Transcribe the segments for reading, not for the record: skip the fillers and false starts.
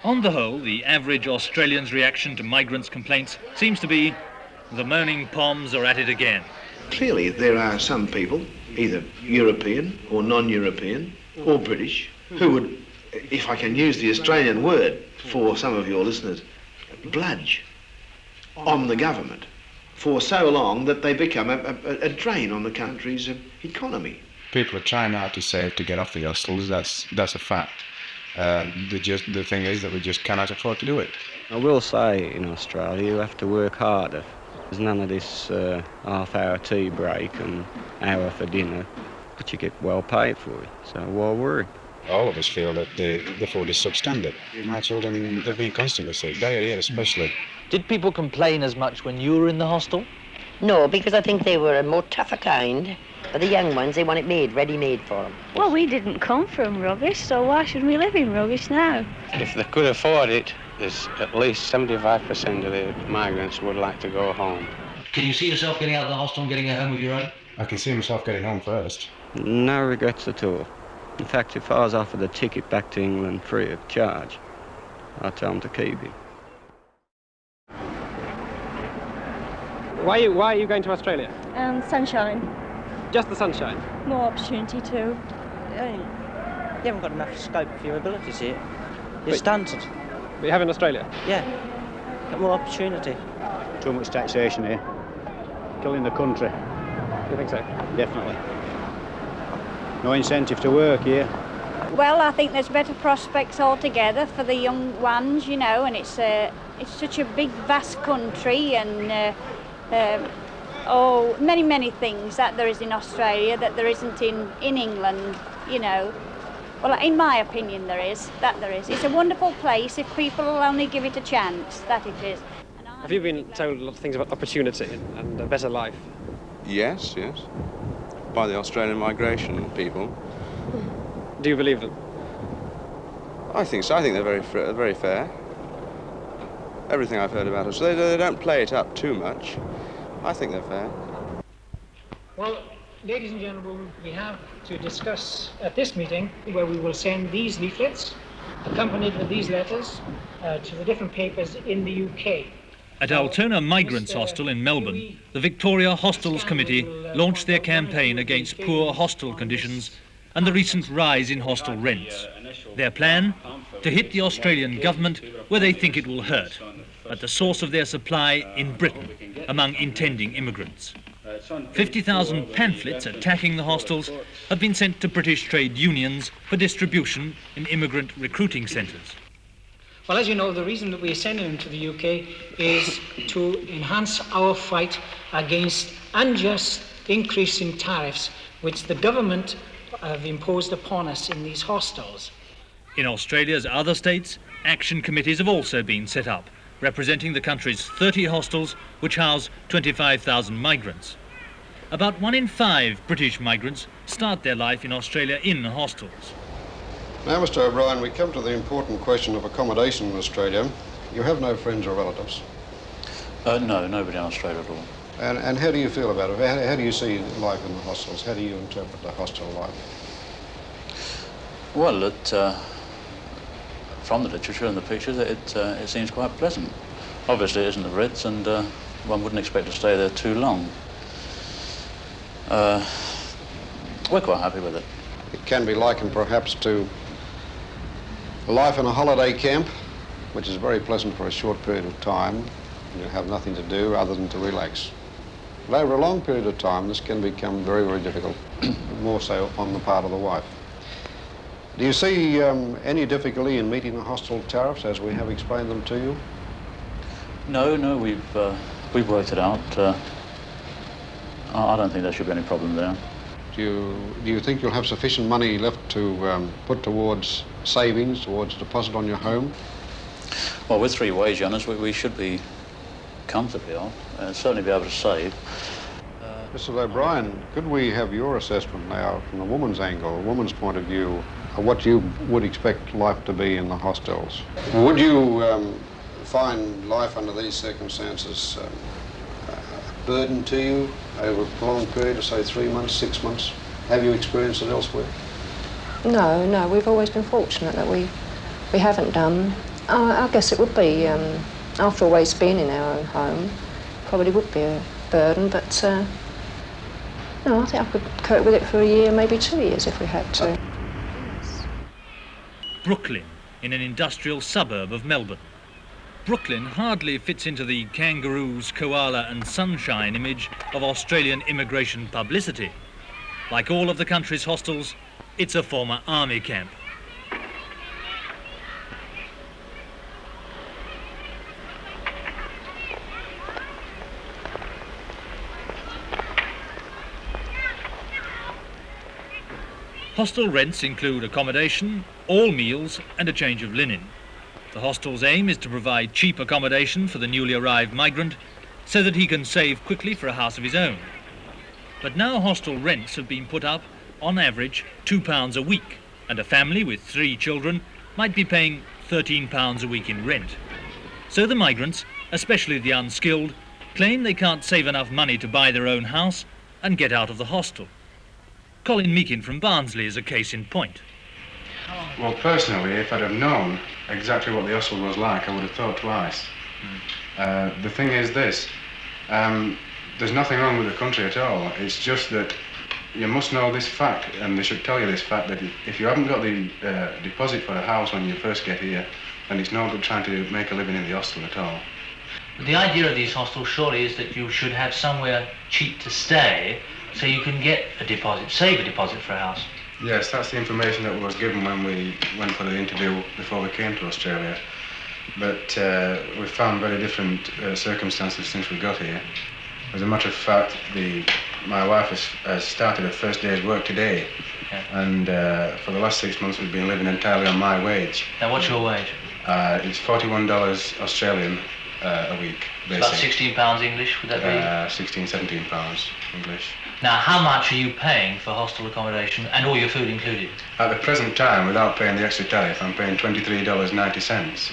On the whole, the average Australian's reaction to migrants' complaints seems to be, the moaning Poms are at it again. Clearly, there are some people, either European or non-European or British, who would, if I can use the Australian word for some of your listeners, bludge on the government for so long that they become a drain on the country's economy. People are trying hard to save to get off the hostels, that's a fact. The thing is that we just cannot afford to do it. I will say in Australia you have to work harder. There's none of this half-hour tea break and hour for dinner, but you get well paid for it, so why worry? All of us feel that the food is substandard. My children, they've been constantly sick, diarrhea especially. Did people complain as much when you were in the hostel? No, because I think they were a more tougher kind. For the young ones, they want it made, ready-made for them. Well, we didn't come from rubbish, so why should we live in rubbish now? If they could afford it, there's at least 75% of the migrants would like to go home. Can you see yourself getting out of the hostel and getting a home of your own? I can see myself getting home first. No regrets at all. In fact, if I was offered a ticket back to England free of charge, I'd tell them to keep it. Why are you going to Australia? Sunshine. Just the sunshine? More opportunity too. You haven't got enough scope for your abilities here. You're stunted. But you have in Australia? Yeah. Got more opportunity. Too much taxation here. Killing the country. You think so? Definitely. No incentive to work here. Well, I think there's better prospects altogether for the young ones, you know, and it's such a big, vast country, and many things that there is in Australia that there isn't in England, you know. Well, in my opinion, there is. It's a wonderful place if people will only give it a chance, that it is. Have you been told a lot of things about opportunity and a better life? Yes. By the Australian migration people. Do you believe them? I think so. I think they're very fair. Everything I've heard about us, they don't play it up too much. I think they're fair. Well, ladies and gentlemen, we have to discuss at this meeting where we will send these leaflets, accompanied with these letters, to the different papers in the UK. At Altona Migrants Hostel in Melbourne, the Victoria Hostels Committee launched their campaign against poor hostel conditions and the recent rise in hostel rents. Their plan? To hit the Australian government where they think it will hurt, at the source of their supply in Britain, among intending immigrants. 50,000 pamphlets attacking the hostels have been sent to British trade unions for distribution in immigrant recruiting centres. Well, as you know, the reason that we are sending them to the UK is to enhance our fight against unjust increase in tariffs which the government have imposed upon us in these hostels. In Australia's other states, action committees have also been set up, representing the country's 30 hostels which house 25,000 migrants. About 1 in 5 British migrants start their life in Australia in hostels. Now, Mr. O'Brien, we come to the important question of accommodation in Australia. You have no friends or relatives? No, nobody in Australia at all. And how do you feel about it? How do you see life in the hostels? How do you interpret the hostel life? Well, from the literature and the pictures, it seems quite pleasant. Obviously, it isn't the Brits, and one wouldn't expect to stay there too long. We're quite happy with it. It can be likened perhaps to life in a holiday camp, which is very pleasant for a short period of time. You have nothing to do other than to relax. But over a long period of time, this can become very difficult, more so on the part of the wife. Do you see any difficulty in meeting the hostel tariffs as we have explained them to you? No, we've worked it out. I don't think there should be any problem there. Do you think you'll have sufficient money left to put towards savings, towards deposit on your home? Well, with 3 wage earners, we should be comfortably off, certainly be able to save. Mr. O'Brien, could we have your assessment now from the woman's angle, a woman's point of view, of what you would expect life to be in the hostels? Would you find life under these circumstances a burden to you over a prolonged period of, say, 3 months, 6 months? Have you experienced it elsewhere? No, we've always been fortunate that we haven't done. I guess it would be, after always being in our own home, probably would be a burden, but no, I think I could cope with it for a year, maybe 2 years if we had to. Brooklyn, in an industrial suburb of Melbourne. Brooklyn hardly fits into the kangaroos, koala and sunshine image of Australian immigration publicity. Like all of the country's hostels, it's a former army camp. Hostel rents include accommodation, all meals and a change of linen. The hostel's aim is to provide cheap accommodation for the newly arrived migrant so that he can save quickly for a house of his own. But now hostel rents have been put up on average £2 a week, and a family with 3 children might be paying £13 a week in rent. So the migrants, especially the unskilled, claim they can't save enough money to buy their own house and get out of the hostel. Colin Meakin from Barnsley is a case in point. Well, personally, if I'd have known exactly what the hostel was like, I would have thought twice. The thing is this, there's nothing wrong with the country at all. It's just that you must know this fact, and they should tell you this fact, that if you haven't got the deposit for a house when you first get here, then it's no good trying to make a living in the hostel at all. But the idea of these hostels surely is that you should have somewhere cheap to stay so you can get a deposit, save a deposit for a house. Yes, that's the information that was given when we went for the interview before we came to Australia. But we found very different circumstances since we got here. As a matter of fact, my wife has started her first day's work today. Yeah. And for the last 6 months we've been living entirely on my wage. Now what's your wage? It's $41 Australian a week, basically. About £16 English, would that be? 16, 17 pounds English. Now, how much are you paying for hostel accommodation and all your food included? At the present time, without paying the extra tariff, I'm paying $23.90.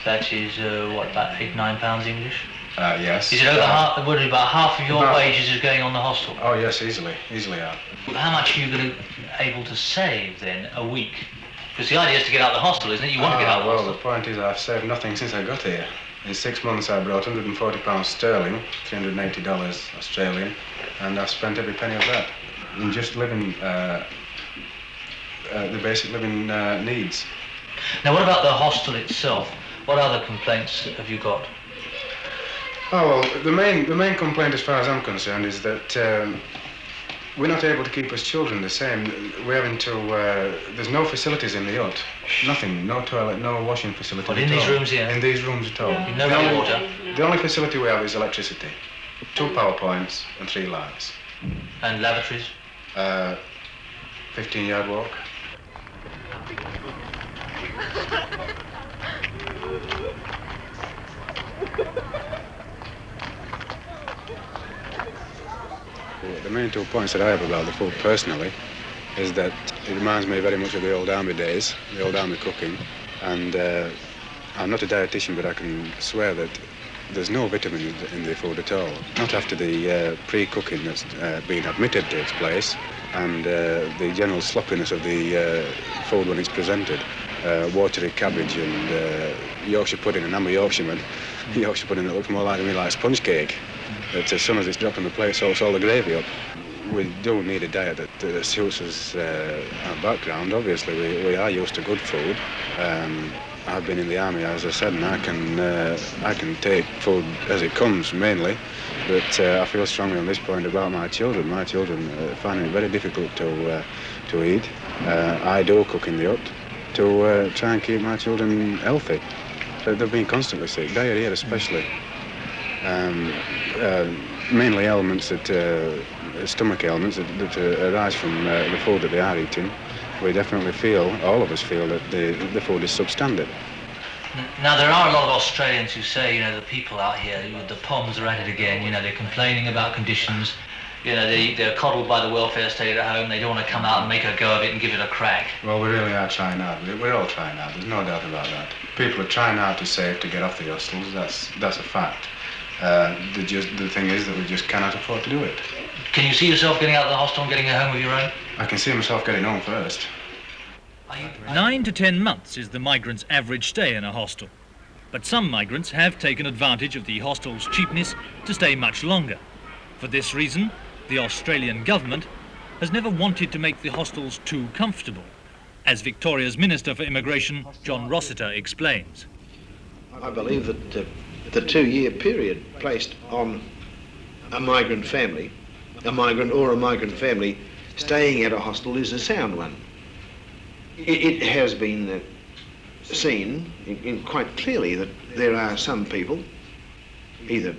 That is, what, about £8, £9 English? Yes. Is it over half, would it about half of your wages is going on the hostel? Oh, yes, easily are. How much are you able to save, then, a week? Because the idea is to get out of the hostel, isn't it? You want to get out of the hostel. Well, the point is I've saved nothing since I got here. In 6 months I brought £140 sterling, $380 Australian, and I've spent every penny of that in just living, the basic living needs. Now what about the hostel itself? What other complaints have you got? Oh, well, the main complaint as far as I'm concerned is that we're not able to keep us children the same. We're having to, there's no facilities in the hut. Nothing, no toilet, no washing facilities. But in these rooms here? In these rooms at all. No running water? The only facility we have is electricity. 2 power points and 3 lights. And lavatories? 15-yard walk. The main 2 points that I have about the food personally is that it reminds me very much of the old army days, the old army cooking, and I'm not a dietitian, but I can swear that there's no vitamin in the food at all. Not after the pre-cooking that's been admitted takes place, and the general sloppiness of the food when it's presented. Watery cabbage and Yorkshire pudding, and I'm a Yorkshireman. Yorkshire pudding that looks more like to me like sponge cake. That as soon as it's dropped on the plate, soaks all the gravy up. We do need a diet that suits us, our background. Obviously, we are used to good food. I've been in the army, as I said, and I can take food as it comes, mainly. But I feel strongly on this point about my children. My children are finding it very difficult to eat. I do cook in the hut to try and keep my children healthy. They've been constantly sick, diarrhea especially. Mainly ailments stomach ailments that arise from the food that they are eating. We definitely feel, all of us feel, that the food is substandard. Now, there are a lot of Australians who say, you know, the people out here, the Poms are at it again, you know, they're complaining about conditions, you know, they're coddled by the welfare state at home, they don't want to come out and make a go of it and give it a crack. Well, we really are trying hard. We're all trying hard, there's no doubt about that. People are trying hard to save to get off the hostels, that's a fact. The thing is that we just cannot afford to do it. Can you see yourself getting out of the hostel and getting a home of your own? I can see myself getting home first. 9 to 10 months is the migrant's average stay in a hostel. But some migrants have taken advantage of the hostel's cheapness to stay much longer. For this reason, the Australian government has never wanted to make the hostels too comfortable, as Victoria's Minister for Immigration, John Rossiter, explains. I believe that the 2-year period placed on a migrant family, a migrant or a migrant family staying at a hostel is a sound one. It has been seen quite clearly that there are some people, either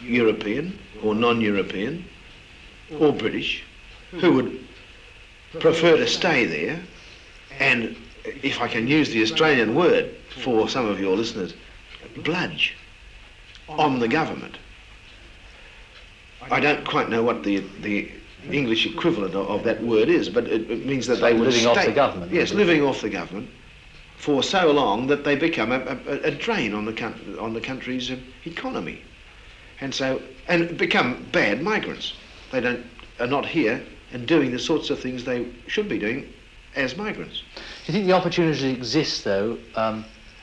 European or non-European or British, who would prefer to stay there and, if I can use the Australian word for some of your listeners, bludge on the government. I don't quite know what the English equivalent of that word is, but it means that they would living off the government. Yes, living off the government for so long that they become a drain on the country's economy, and become bad migrants. They are not here and doing the sorts of things they should be doing as migrants. Do you think the opportunity exists, though,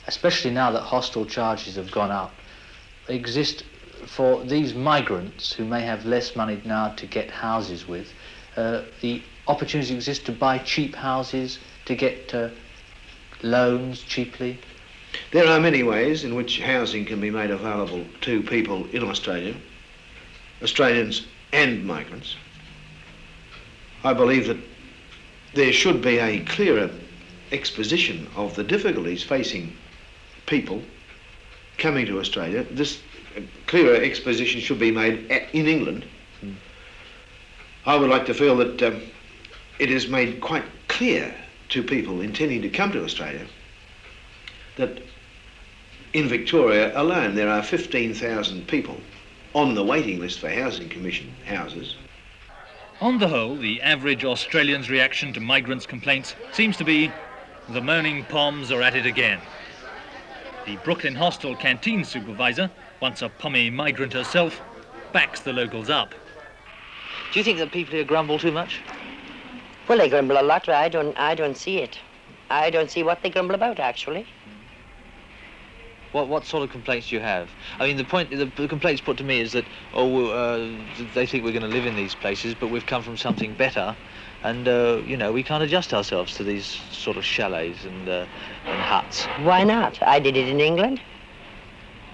especially now that hostel charges have gone up, exist for these migrants who may have less money now to get houses with, the opportunity exists to buy cheap houses, to get loans cheaply? There are many ways in which housing can be made available to people in Australia, Australians and migrants. I believe that there should be a clearer exposition of the difficulties facing people coming to Australia. This clearer exposition should be made in England. I would like to feel that it is made quite clear to people intending to come to Australia that in Victoria alone there are 15,000 people on the waiting list for Housing Commission houses. On the whole, the average Australian's reaction to migrants' complaints seems to be, the moaning Poms are at it again. The Brooklyn Hostel canteen supervisor, once a Pommy migrant herself, backs the locals up. Do you think that people here grumble too much? Well, they grumble a lot, but I don't see it. I don't see what they grumble about, actually. What sort of complaints do you have? I mean, the complaints put to me is that, they think we're going to live in these places, but we've come from something better, and, we can't adjust ourselves to these sort of chalets and huts. Why not? I did it in England.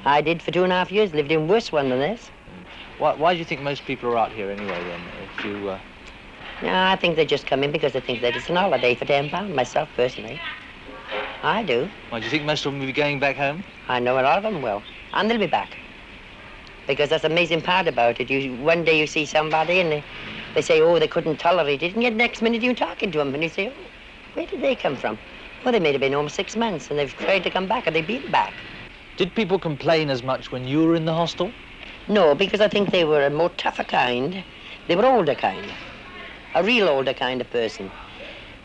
I did for 2.5 years, lived in worse one than this. Why do you think most people are out here anyway, then, if you... No, I think they just come in because they think that it's an holiday for £10, myself, personally. I do. Why, do you think most of them will be going back home? I know a lot of them will, and they'll be back. Because that's the amazing part about it. One day you see somebody and they say, oh, they couldn't tolerate it, and yet next minute you're talking to them and you say, oh, where did they come from? Well, they may have been home 6 months and they've tried to come back and they've been back. Did people complain as much when you were in the hostel? No, because I think they were a more tougher kind. They were older kind. A real older kind of person.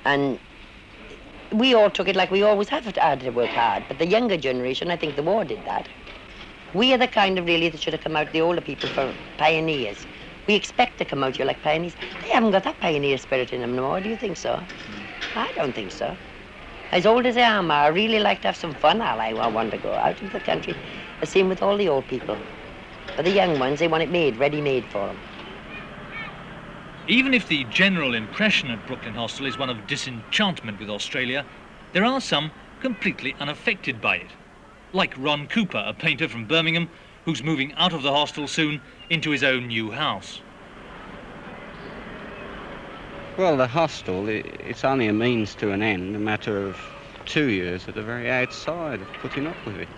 And we all took it like we always had to work hard. But the younger generation, I think the war did that. We are the kind of really that should have come out, the older people, for pioneers. We expect to come out here like pioneers. They haven't got that pioneer spirit in them no more. Do you think so? I don't think so. As old as I am, I really like to have some fun. I want to go out into the country. The same with all the old people. But the young ones, they want it made, ready-made for them. Even if the general impression at Brooklyn Hostel is one of disenchantment with Australia, there are some completely unaffected by it. Like Ron Cooper, a painter from Birmingham, who's moving out of the hostel soon into his own new house. Well, the hostel, it's only a means to an end, a matter of 2 years at the very outside of putting up with it.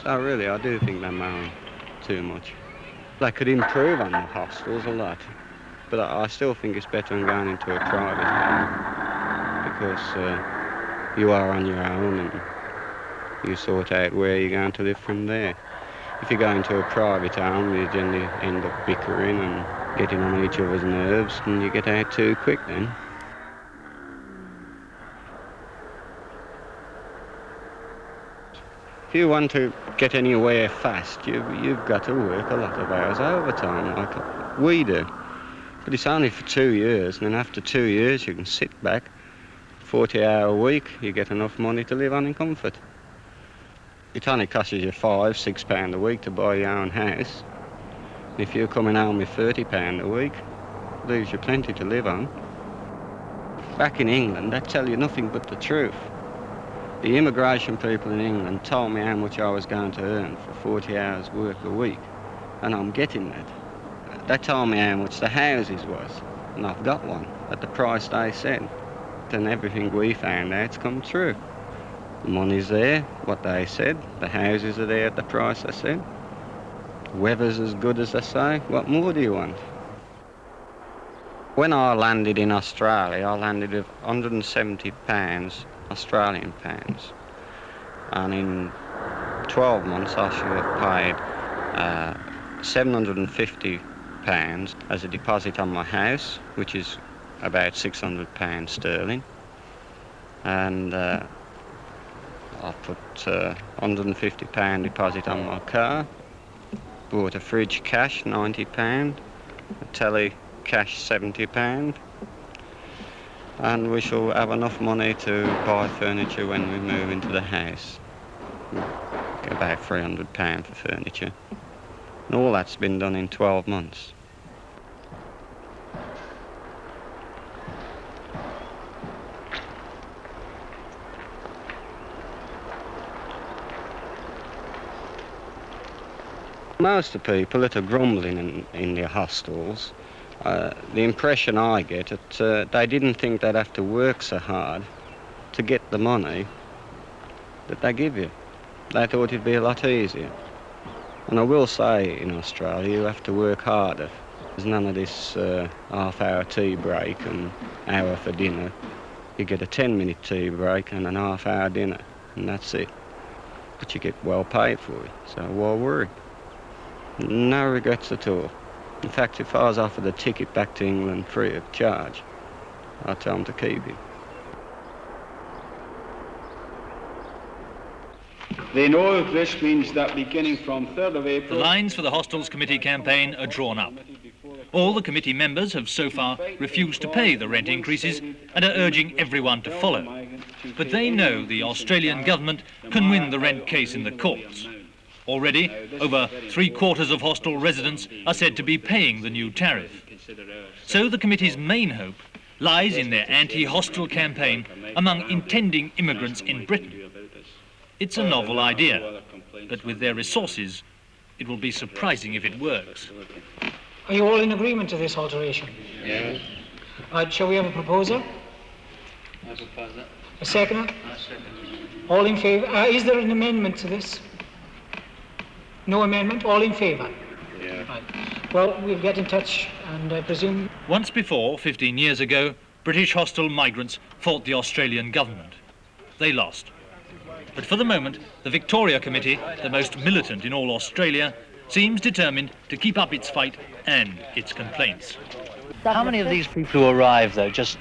So really, I do think they're moaning too much. They could improve on the hostels a lot, but I still think it's better than going into a private home, because you are on your own and you sort out where you're going to live from there. If you go into a private home, you generally end up bickering and getting on each other's nerves, and you get out too quick then. If you want to get anywhere fast, you've got to work a lot of hours overtime, like we do. But it's only for 2 years, and then after 2 years you can sit back, 40-hour week, you get enough money to live on in comfort. It only costs you £5–6 a week to buy your own house. If you're coming home with £30 a week, leaves you plenty to live on. Back in England, they tell you nothing but the truth. The immigration people in England told me how much I was going to earn for 40 hours work a week, and I'm getting that. They told me how much the houses was, and I've got one at the price they said. And everything we found out's come true. The money's there, what they said. The houses are there at the price they said. The weather's as good as they say. What more do you want? When I landed in Australia, I landed with £170 Australian pounds. And in 12 months I should have paid £750 as a deposit on my house, which is about £600 sterling. And I put £150 deposit on my car, bought a fridge cash, £90, a telly cash, £70, and we shall have enough money to buy furniture when we move into the house. Get about £300 for furniture. And all that's been done in 12 months. Most of the people that are grumbling in their hostels, the impression I get that they didn't think they'd have to work so hard to get the money that they give you. They thought it'd be a lot easier. And I will say in Australia you have to work harder. There's none of this half-hour tea break and hour for dinner. You get a 10-minute tea break and an half-hour dinner, and that's it. But you get well paid for it, so why worry? No regrets at all. In fact, if I was offered a ticket back to England free of charge, I'd tell them to keep it. They know this means that beginning from 3rd of April... The lines for the Hostels Committee campaign are drawn up. All the committee members have so far refused to pay the rent increases and are urging everyone to follow. But they know the Australian government can win the rent case in the courts. Already, over 3/4 of hostel residents are said to be paying the new tariff. So the committee's main hope lies in their anti-hostel campaign among intending immigrants in Britain. It's a novel idea, but with their resources, it will be surprising if it works. Are you all in agreement to this alteration? Yes. Shall we have a proposer? I propose that. A seconder? I second. All in favour? Is there an amendment to this? No amendment? All in favour? Yeah. Right. Well, we'll get in touch and I presume... Once before, 15 years ago, British hostel migrants fought the Australian government. They lost. But for the moment, the Victoria Committee, the most militant in all Australia, seems determined to keep up its fight and its complaints. How many of these people who arrive, though, just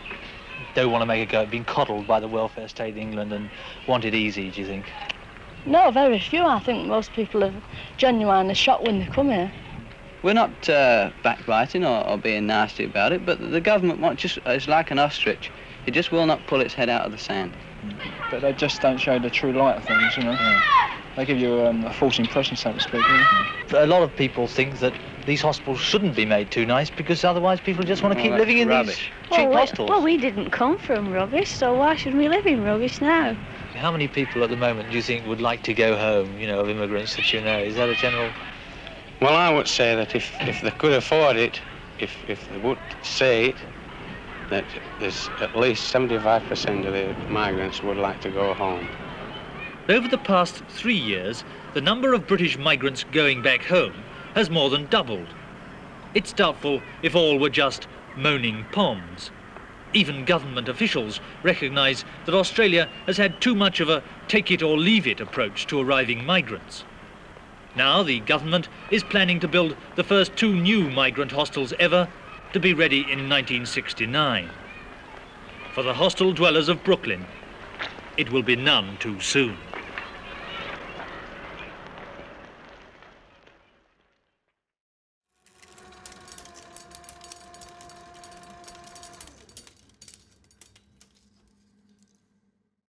don't want to make a go at being coddled by the welfare state in England and want it easy, do you think? No, very few. I think most people are genuinely shocked when they come here. We're not backbiting or being nasty about it, but the government it's like an ostrich. It just will not pull its head out of the sand. But they just don't show the true light of things, you know. Yeah. They give you a false impression, so to speak. A lot of people think that these hostels shouldn't be made too nice because otherwise people just want to keep living in these cheap hostels. Well, we didn't come from rubbish, so why should we live in rubbish now? How many people at the moment do you think would like to go home, you know, of immigrants that you know? Is that a general... Well, I would say that if they could afford it, if they would say it, that there's at least 75% of the migrants would like to go home. Over the past 3 years, the number of British migrants going back home has more than doubled. It's doubtful if all were just moaning Poms. Even government officials recognise that Australia has had too much of a take-it-or-leave-it approach to arriving migrants. Now the government is planning to build the first 2 new migrant hostels ever, to be ready in 1969. For the hostel dwellers of Brooklyn, it will be none too soon.